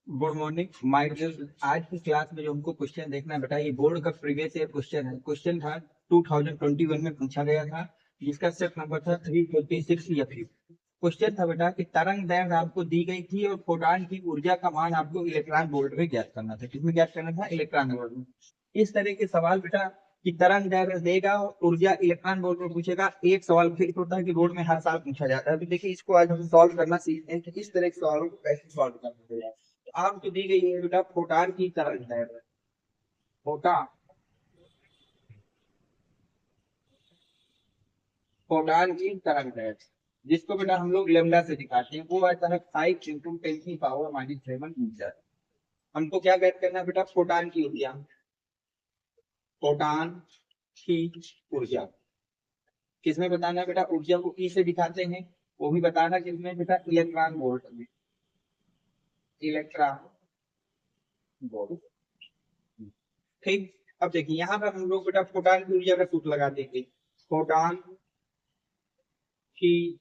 Good morning my dear. आज की class में जो हमको क्वेश्चन देखना है बेटा, ये बोर्ड का प्रीवियस ईयर क्वेश्चन है। क्वेश्चन था 2021 में पूछा गया था, जिसका सेट नंबर था 326 या फिर क्वेश्चन था बेटा कि तरंग दैर्घ्य आपको दी गई थी और फोटॉन की ऊर्जा का मान आपको इलेक्ट्रॉन वोल्ट में ज्ञात करना था। किसमें ज्ञात करना था? इलेक्ट्रॉन वोल्ट में। इस तरह के सवाल बेटा कि तरंग दैर्घ्य देगा और ऊर्जा इलेक्ट्रॉन वोल्ट में पूछेगा। एक सवाल फिक्स होता है कि बोर्ड में हर साल पूछा जाता है। तो देखिए, इसको आज हम सॉल्व करना सीखते हैं कि इस तरह के सवालों को कैसे सॉल्व करना है। आपको दी गई है बेटा फोटान की तरंग दैर्घ्य। फोटान फोटान की तरंग दैर्घ्य, जिसको बेटा हम लोग लेमडा से दिखाते हैं, वो आता है 5 × 10⁻⁷ मीटर। हमको क्या ज्ञात करना है बेटा? फोटान की ऊर्जा। फोटान की ऊर्जा किसमें बताना है बेटा? ऊर्जा को ई से दिखाते हैं। वो भी बताना किसमें बेटा? इलेक्ट्रॉन वोल्ट में। Electron volt. ठीक। अब देखिए, यहाँ पर हम लोग बेटा फोटान की ऊर्जा का सूत्र लगा देंगे। फोटान की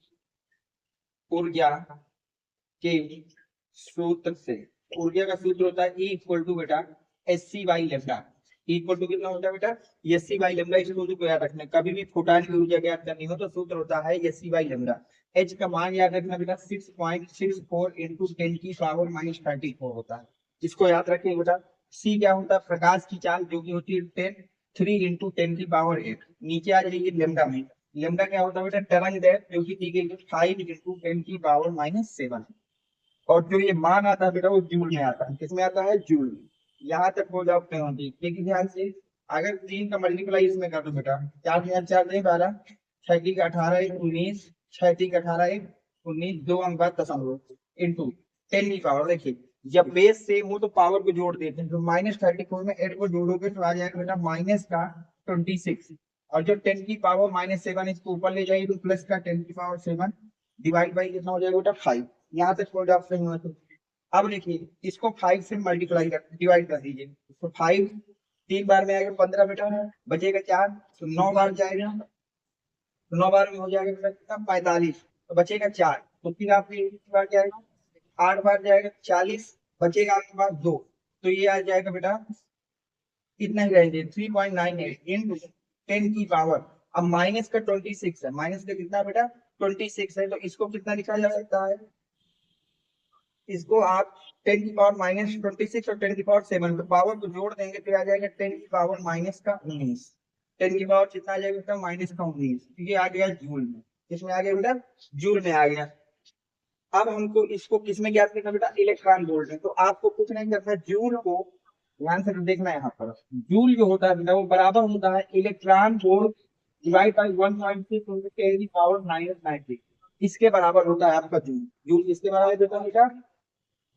ऊर्जा के सूत्र से, ऊर्जा का सूत्र होता है E इक्वल टू बेटा SC by lambda. E equal to कितना होता है बेटा? SC by lambda. इस सूत्र को याद रखना, कभी भी फोटान की ऊर्जा ज्ञात करनी हो तो सूत्र होता है SC बाई लेमडा। H का मान याद रखना बेटा 6.64 इंटू 10⁻⁻34 होता है। इसको याद रखें बेटा। C क्या होता है? प्रकाश की चाल, जो कि होती है 3 × 10⁸। नीचे आ जाएगी लेमडा में। लेमडा क्या होता है बेटा? तरंग दैर्घ्य, जो कि दी गई 5 × 10⁻⁷। और जो ये मान आता है बेटा, वो जूल में आता है। किसमें आता है? जूल में। यहाँ तक हो जाओ होती लेकिन ध्यान से, अगर 3 का मल्टीप्लाई इसमें कर दो बेटा, 4 × 4 = 12, 6 × 18 = 19, 6 × 18 = 19, 2 अंक बाद दशमलव इंटू 10 की पावर। देखिए, जब बेस सेम हो तो पावर को जोड़ देते हैं। तो -34 में 8 को जोड़ोगे तो आ जाएगा बेटा माइनस का 26। और जो 10 की पावर -7 इसको ऊपर ले जाएगी तो प्लस का 10 की पावर 7 डिवाइड बाई कितना हो जाएगा बेटा? 5। यहाँ तक कोई डाउट नहीं हुआ तो अब देखिए, इसको 5 से मल्टीप्लाई कर डिवाइड कर दीजिए। तो 5 3 बार में आएगा 15 बेटा, बचेगा 4, तो 9 बार जाएगा। तो 9 बार में हो जाएगा बेटा कितना? 45। तो बचेगा 4। तो फिर आपके बार जाएगा 8 बार जाएगा 40, बचेगा आपके पास 2। तो ये आ जाएगा बेटा कितना ही रहेंगे? 3.98 इंटू 10 की पावर। अब माइनस का 26 है, माइनस का कितना बेटा? 26 है। तो इसको कितना लिखा जा सकता है? इसको आप 10⁻⁻26 और 10⁻7 तो पावर को जोड़ देंगे तो आ जाएगा 10⁻⁻19। 10 की पावर कितना आ जाएगा बेटा? -19। ये आ गया जूल में। किसमें आ गया बेटा? जूल में आ गया। अब हमको इसको किसमें ज्ञात करना बेटा? इलेक्ट्रॉन वोल्ट में। तो आपको कुछ नहीं करना, जूल को ध्यान से देखना है। यहाँ पर जूल जो होता है बेटा, वो बराबर होता है इलेक्ट्रॉन वोल्ट डिवाइड बाई 1.6 × 10⁻⁹ इसके बराबर होता है आपका जूल। जूल किसके बराबर देता है बेटा?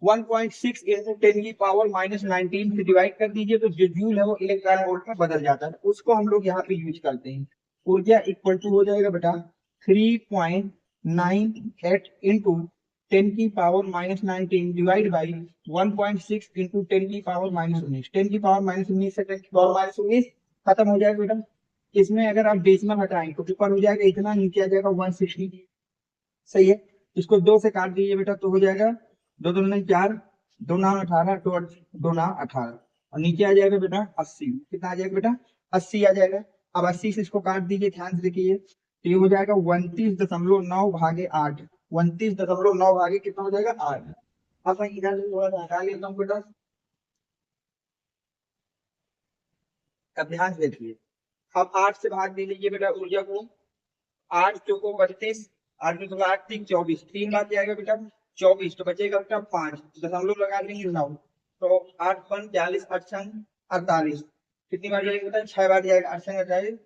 1.6 इंटू 10⁻⁹ से डिवाइड कर दीजिए तो जो जूल है वो इलेक्ट्रॉन वोल्ट में बदल जाता है। उसको हम लोग यहाँ पे यूज करते हैं। ऊर्जा इक्वल टू हो जाएगा बेटा 3.98 इंटू 10⁻⁻19 डिवाइड बाई 1.6 इंटू 10⁻⁻19। 10⁻⁻19 से 10⁻⁻19 खत्म हो जाएगा बेटा। इसमें अगर आप डेसिमल हटाएंगे तो ऊपर हो जाएगा इतना, नीचे आ जाएगा 160। सही है। इसको 2 से काट दीजिए बेटा तो हो जाएगा 2 2 9 4, 2 9 18, 2 9 18 और नीचे आ जाएगा बेटा 80। कितना आ जाएगा बेटा? 80 आ जाएगा। अब 80 से इसको काट दीजिए, ध्यान से देखिए। तो ये हो जाएगा 29.9/8। 29.9 कितना हो जाएगा? 8। अब मैं इधर से थोड़ा सा हटा लेता हूँ बेटा। अब ध्यान से देखिए, अब 8 से भाग दे लीजिए बेटा ऊर्जा को। 8 चौको 32, 8 में 8 3 24, 3 बार जाएगा बेटा 24, तो बचेगा बेटा 5। दशमलव लगा देंगे 9। तो 8 5 40, 8 6 48। कितनी बार जाएगा बेटा? 6 बार जाएगा। 8 6 48,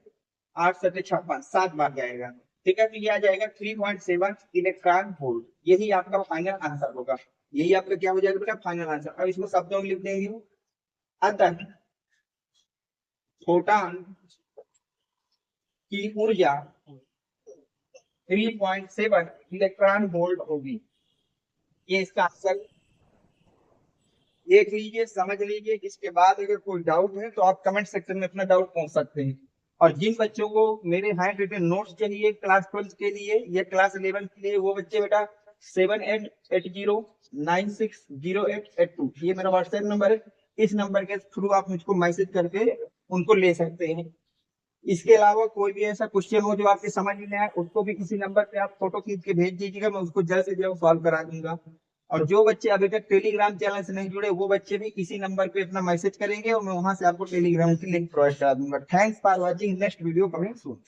8 7 56, 7 बार जाएगा। ठीक है। तो ये आ जाएगा 3.7 इलेक्ट्रॉन वोल्ट। यही आपका फाइनल आंसर होगा। यही आपका क्या हो जाएगा बेटा? Final answer. अब इसको शब्दों में लिख देंगे। अतः फोटॉन की ऊर्जा 3.7 इलेक्ट्रॉन वोल्ट होगी। ये इसका आंसर देख लीजिए, समझ लीजिए। इसके बाद अगर कोई डाउट है तो आप कमेंट सेक्शन में अपना डाउट पूछ सकते हैं। और जिन बच्चों को मेरे हैंड रिटन नोट्स चाहिए क्लास 12 के लिए या क्लास 11 के लिए, वो बच्चे बेटा 7880960882। ये मेरा व्हाट्सएप नंबर है। इस नंबर के थ्रू आप मुझको मैसेज करके उनको ले सकते हैं। इसके अलावा कोई भी ऐसा क्वेश्चन हो जो आपके समझ में नहीं आए, उसको भी किसी नंबर पे आप फोटो खींच के भेज दीजिएगा, मैं उसको जल्द से जल्द सॉल्व करा दूंगा। और जो बच्चे अभी तक टेलीग्राम चैनल से नहीं जुड़े, वो बच्चे भी इसी नंबर पे अपना मैसेज करेंगे और मैं वहां से आपको टेलीग्राम की लिंक प्रोवाइड करा दूंगा। Thanks for watching, next video coming soon.